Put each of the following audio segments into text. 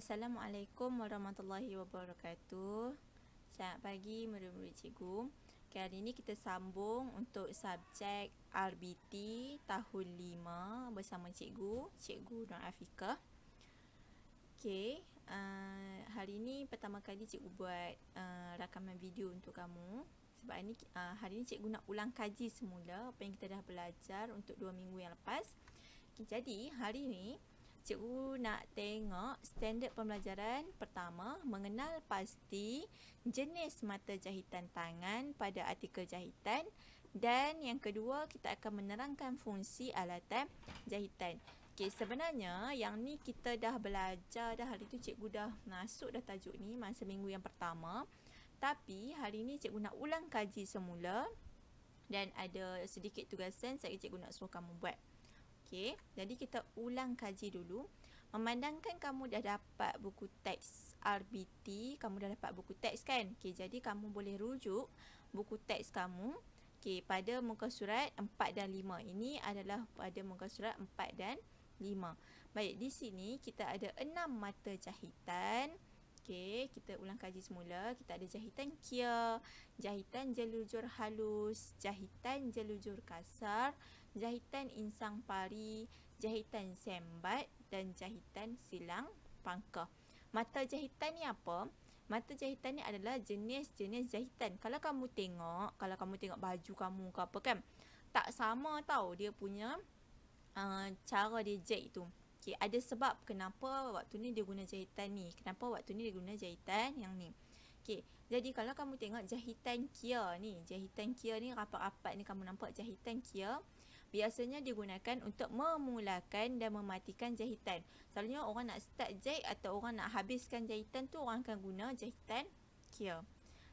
Assalamualaikum warahmatullahi wabarakatuh. Selamat pagi murid-murid cikgu. Hari ini kita sambung untuk subjek RBT tahun 5 bersama Cikgu Nur Afiqah. Hari ini pertama kali cikgu buat rakaman video untuk kamu. Sebab hari ini cikgu nak ulang kaji semula apa yang kita dah belajar untuk 2 minggu yang lepas. Jadi hari ini cikgu nak tengok standard pembelajaran pertama, mengenal pasti jenis mata jahitan tangan pada artikel jahitan, dan yang kedua kita akan menerangkan fungsi alatan jahitan. Sebenarnya yang ni kita dah belajar dah, hari tu cikgu dah masuk dah tajuk ni masa minggu yang pertama. Tapi hari ni cikgu nak ulang kaji semula dan ada sedikit tugasan saya cikgu nak suruh kamu buat. Jadi kita ulang kaji dulu. Memandangkan kamu dah dapat buku teks RBT, kamu dah dapat buku teks kan? Jadi kamu boleh rujuk buku teks kamu pada muka surat 4 dan 5. Ini adalah pada muka surat 4 dan 5. Baik, di sini kita ada 6 mata jahitan. Kita ulang kaji semula. Kita ada jahitan kia, jahitan jelujur halus, jahitan jelujur kasar, jahitan insang pari, jahitan sembat dan jahitan silang pangkah. Mata jahitan ni apa? Mata jahitan ni adalah jenis-jenis jahitan. Kalau kamu tengok baju kamu ke apa kan, tak sama tau dia punya cara dia jahit tu. Ada sebab kenapa waktu ni dia guna jahitan ni, kenapa waktu ni dia guna jahitan yang ni. Jadi kalau kamu tengok jahitan kia ni rapat-rapat ni, kamu nampak jahitan kia biasanya digunakan untuk memulakan dan mematikan jahitan. Selalunya orang nak start jahit atau orang nak habiskan jahitan tu, orang akan guna jahitan kia.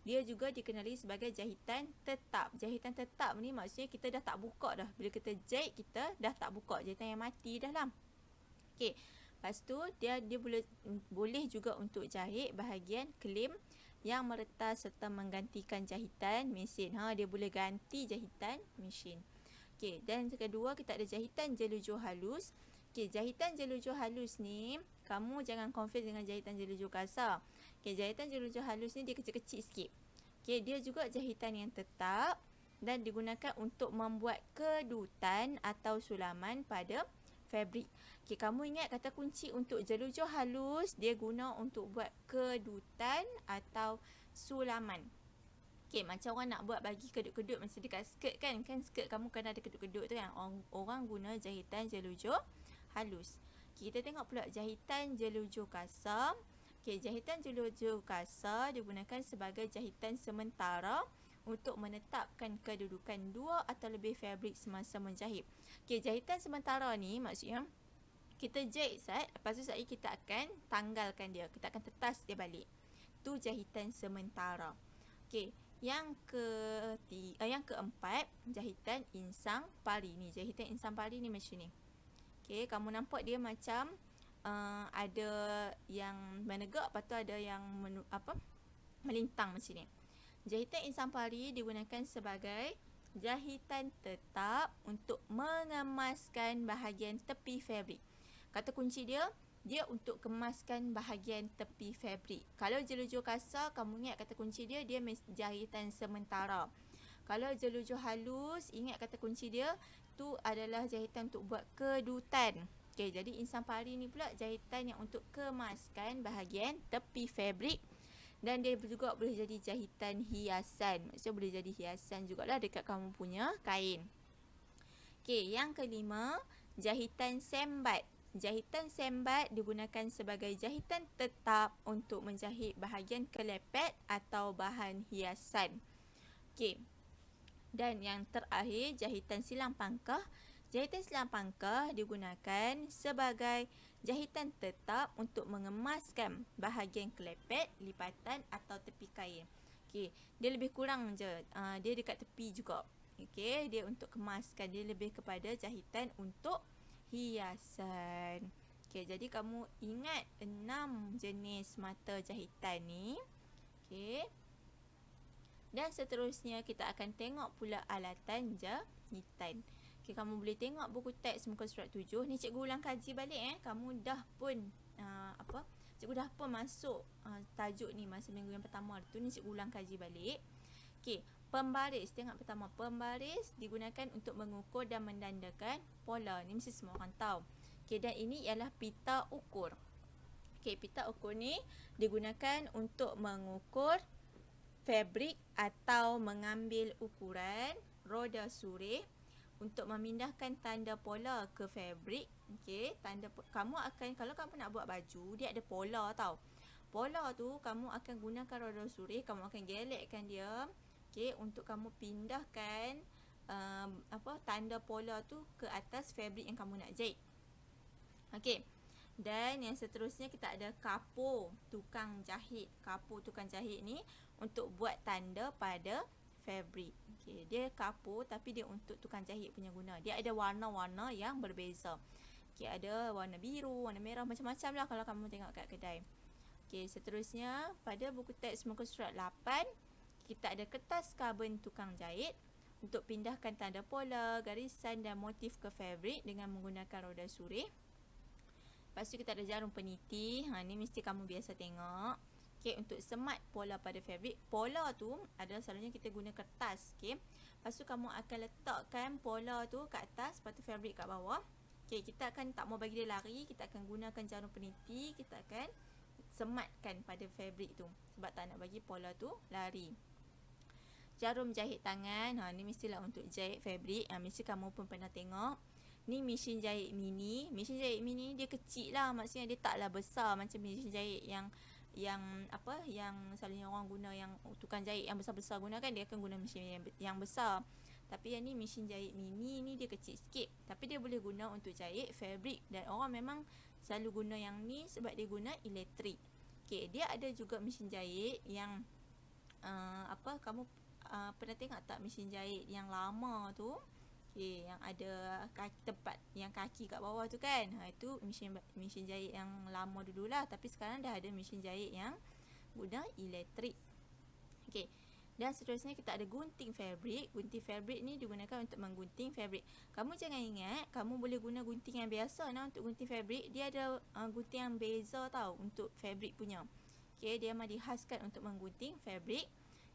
Dia juga dikenali sebagai jahitan tetap. Jahitan tetap ni maksudnya kita dah tak buka dah. Bila kita jahit, kita dah tak buka. Jahitan yang mati dah lah. Lepas tu dia boleh juga untuk jahit bahagian klem yang meretas serta menggantikan jahitan mesin. Dia boleh ganti jahitan mesin. Dan kedua kita ada jahitan jelujur halus. Jahitan jelujur halus ni kamu jangan confuse dengan jahitan jelujur kasar. Jahitan jelujur halus ni dia kecil-kecil sikit. Dia juga jahitan yang tetap dan digunakan untuk membuat kedutan atau sulaman pada fabrik. Kamu ingat kata kunci untuk jelujur halus, dia guna untuk buat kedutan atau sulaman. Macam orang nak buat bagi kedut-kedut masa dekat skirt kan skirt kamu kan ada kedut-kedut tu kan, orang guna jahitan jelujur halus. Kita tengok pula jahitan jelujur kasar. Jahitan jelujur kasar digunakan sebagai jahitan sementara untuk menetapkan kedudukan dua atau lebih fabrik semasa menjahit. Jahitan sementara ni maksudnya kita jahit lepas tu kita akan tanggalkan dia, kita akan tetas dia balik. Tu jahitan sementara. Yang keempat, jahitan insang pari ni. Jahitan insang pari ni macam ni. Kamu nampak dia macam ada yang menegak, lepas tu ada yang melintang macam ni. Jahitan insang pari digunakan sebagai jahitan tetap untuk mengemaskan bahagian tepi fabrik. Kata kunci dia untuk kemaskan bahagian tepi fabrik. Kalau jelujur kasar, kamu ingat kata kunci dia jahitan sementara. Kalau jelujur halus, ingat kata kunci dia tu adalah jahitan untuk buat kedutan. Jadi insang pari ni pula jahitan yang untuk kemaskan bahagian tepi fabrik. Dan dia juga boleh jadi jahitan hiasan. Maksudnya boleh jadi hiasan jugalah dekat kamu punya kain. Yang kelima, jahitan sembat. Jahitan sembat digunakan sebagai jahitan tetap untuk menjahit bahagian kelepet atau bahan hiasan. Dan yang terakhir, jahitan silang pangkah. Jahitan silang pangkah digunakan sebagai jahitan tetap untuk mengemaskan bahagian kelepet, lipatan atau tepi kain. Dia lebih kurang je. Dia dekat tepi juga. Dia untuk kemaskan. Dia lebih kepada jahitan untuk hiasan. Jadi kamu ingat 6 jenis mata jahitan ni. Dan seterusnya kita akan tengok pula alatan jahitan. Kamu boleh tengok buku teks muka surat 7. Ni cikgu ulang kaji balik. Kamu dah pun Cikgu dah pun masuk tajuk ni masa minggu yang pertama tu ni, cikgu ulang kaji balik. Okey, pembaris. Tengok pertama, pembaris digunakan untuk mengukur dan menandakan pola. Ni mesti semua orang tahu. Okey, dan ini ialah pita ukur. Okey, pita ukur ni digunakan untuk mengukur fabrik atau mengambil ukuran roda surih untuk memindahkan tanda pola ke fabrik. Okey, kamu akan, kalau kamu nak buat baju, dia ada pola tau. Pola tu kamu akan gunakan roda surih, kamu akan gelekkan dia, okey, untuk kamu pindahkan tanda pola tu ke atas fabrik yang kamu nak jahit. Okey. Dan yang seterusnya kita ada kapur tukang jahit. Kapur tukang jahit ni untuk buat tanda pada fabrik. Okey, dia kapur tapi dia untuk tukang jahit punya guna. Dia ada warna-warna yang berbeza. Okey, ada warna biru, warna merah, macam-macam lah kalau kamu tengok kat kedai. Okey, seterusnya pada buku teks muka surat 8, kita ada kertas karbon tukang jahit untuk pindahkan tanda pola, garisan dan motif ke fabrik dengan menggunakan roda surih. Lepas tu kita ada jarum peniti. Ni mesti kamu biasa tengok. Okey, untuk semat pola pada fabrik. Pola tu adalah selalunya kita guna kertas. Okey. Lepas tu kamu akan letakkan pola tu kat atas, lepas tu fabrik kat bawah. Okey, kita akan tak mau bagi dia lari, kita akan gunakan jarum peniti, kita akan sematkan pada fabrik tu sebab tak nak bagi pola tu lari. Jarum jahit tangan. Ni mestilah untuk jahit fabrik. Mesti kamu pun pernah tengok. Ni mesin jahit mini. Mesin jahit mini dia kecil lah, maksudnya dia taklah besar macam mesin jahit yang selalunya orang guna, yang tukang jahit yang besar-besar guna kan, dia akan guna mesin yang besar. Tapi yang ni mesin jahit mini ni dia kecil sikit, tapi dia boleh guna untuk jahit fabrik, dan orang memang selalu guna yang ni sebab dia guna elektrik. Okey, dia ada juga mesin jahit yang kamu pernah tengok tak mesin jahit yang lama tu? Okey, yang ada tempat yang kaki kat bawah tu kan. Itu mesin jahit yang lama dululah, tapi sekarang dah ada mesin jahit yang guna elektrik. Okey. Dan seterusnya kita ada gunting fabrik. Gunting fabrik ni digunakan untuk menggunting fabrik. Kamu jangan ingat kamu boleh guna gunting yang biasa untuk gunting fabrik. Dia ada gunting yang beza tau untuk fabrik punya. Okey, dia memang dihaskan untuk menggunting fabrik.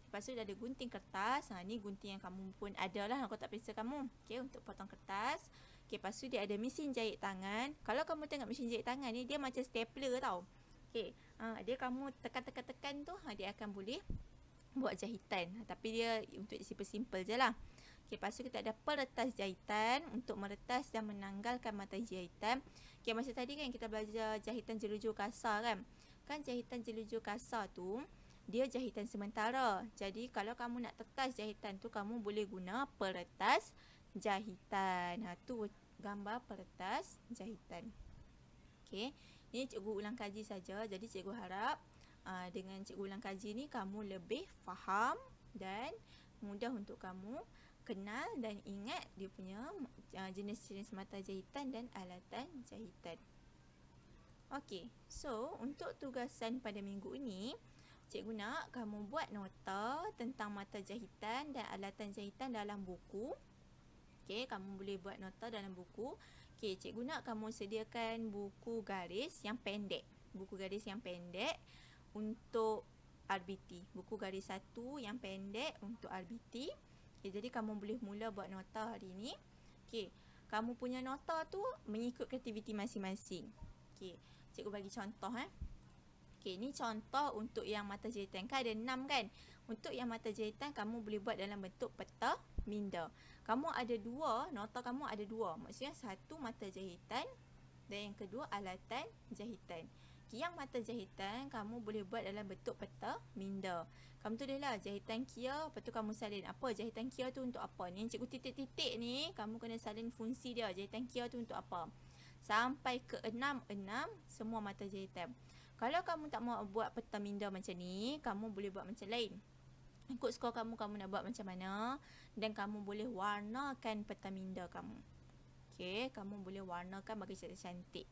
Lepas tu ada gunting kertas. Ni gunting yang kamu pun ada lah, aku tak periksa kamu. Okey, untuk potong kertas. Okey, lepas tu dia ada mesin jahit tangan. Kalau kamu tengok mesin jahit tangan ni, dia macam stapler tau. Okey, dia kamu tekan-tekan tu, dia akan boleh buat jahitan. Tapi dia untuk simple-simple je lah. Okey, lepas tu kita ada peretas jahitan untuk meretas dan menanggalkan mata jahitan. Okey, masa tadi kan kita belajar jahitan jelujur kasar kan. Kan jahitan jelujur kasar tu dia jahitan sementara. Jadi kalau kamu nak tetas jahitan tu, kamu boleh guna peretas jahitan. Tu gambar peretas jahitan. Okey, ni cikgu ulang kaji saja. Jadi cikgu harap dengan cikgu ulang kaji ni kamu lebih faham dan mudah untuk kamu kenal dan ingat dia punya jenis-jenis mata jahitan dan alatan jahitan. Okey, so untuk tugasan pada minggu ini, cikgu nak kamu buat nota tentang mata jahitan dan alatan jahitan dalam buku. Okey, kamu boleh buat nota dalam buku. Okey, cikgu nak kamu sediakan buku garis yang pendek. Buku garis yang pendek untuk RBT. Buku garis 1 yang pendek untuk RBT. Okey, jadi kamu boleh mula buat nota hari ini. Okey, kamu punya nota tu mengikut aktiviti masing-masing. Okey, cikgu bagi contoh Okey, ni contoh untuk yang mata jahitan. Kan ada 6 kan? Untuk yang mata jahitan, kamu boleh buat dalam bentuk peta minda. Kamu ada 2, nota kamu ada 2. Maksudnya satu mata jahitan dan yang kedua alatan jahitan. Okay, yang mata jahitan, kamu boleh buat dalam bentuk peta minda. Kamu tulislah jahitan kia, lepas tu kamu salin apa jahitan kia tu untuk apa. Ni cikgu titik-titik ni, kamu kena salin fungsi dia. Jahitan kia tu untuk apa. Sampai ke 6 semua mata jahitan. Kalau kamu tak mau buat peta minda macam ni, kamu boleh buat macam lain. Ikut skor kamu nak buat macam mana. Dan kamu boleh warnakan peta minda kamu. Okey, kamu boleh warnakan bagi cantik-cantik.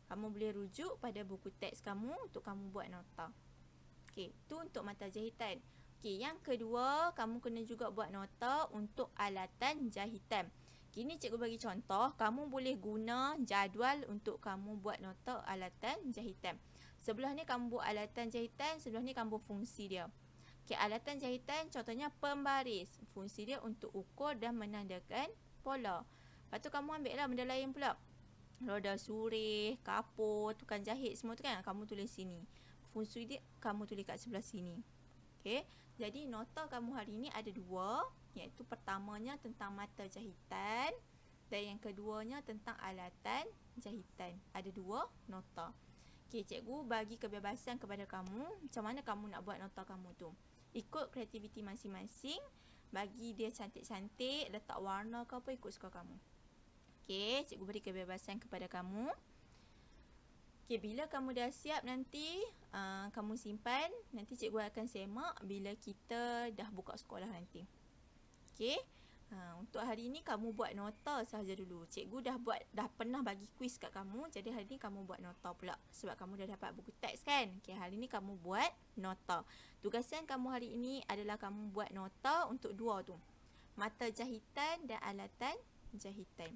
Kamu boleh rujuk pada buku teks kamu untuk kamu buat nota. Okey, tu untuk mata jahitan. Okey, yang kedua, kamu kena juga buat nota untuk alatan jahitan. Kini cikgu bagi contoh, kamu boleh guna jadual untuk kamu buat nota alatan jahitan. Sebelah ni kamu buat alatan jahitan, sebelah ni kamu buat fungsi dia. Okay, alatan jahitan contohnya pembaris. Fungsi dia untuk ukur dan menandakan pola. Lepas tu kamu ambil lah benda lain pula. Roda surih, kapur, tukang jahit semua tu kan, kamu tulis sini. Fungsi dia kamu tulis kat sebelah sini. Okay, jadi nota kamu hari ni ada 2, iaitu pertamanya tentang mata jahitan dan yang keduanya tentang alatan jahitan. Ada 2 nota. Okay, cikgu bagi kebebasan kepada kamu macam mana kamu nak buat nota kamu tu. Ikut kreativiti masing-masing, bagi dia cantik-cantik, letak warna ke apa, ikut suka kamu. Okay, cikgu beri kebebasan kepada kamu. Okay, bila kamu dah siap nanti, kamu simpan. Nanti cikgu akan semak bila kita dah buka sekolah nanti. Okay, untuk hari ni kamu buat nota sahaja dulu. Cikgu dah pernah bagi kuis kat kamu. Jadi hari ni kamu buat nota pula. Sebab kamu dah dapat buku teks kan. Okay, hari ni kamu buat nota. Tugasan kamu hari ini adalah kamu buat nota untuk 2 tu. Mata jahitan dan alatan jahitan.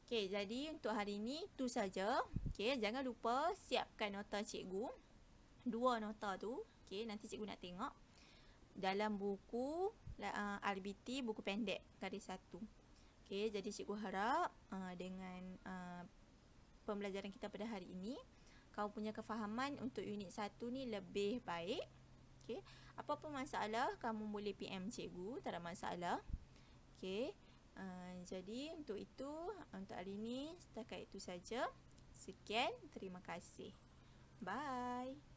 Okay, jadi untuk hari ni tu saja. Okay, jangan lupa siapkan nota cikgu. 2 nota tu. Okay, nanti cikgu nak tengok dalam buku RBT, buku pendek garis 1. Okay, jadi cikgu harap dengan pembelajaran kita pada hari ini, kau punya kefahaman untuk unit 1 ni lebih baik. Okay, apa-apa masalah kamu boleh PM cikgu, tak ada masalah. Okay, jadi untuk hari ini setakat itu saja. Sekian, terima kasih. Bye.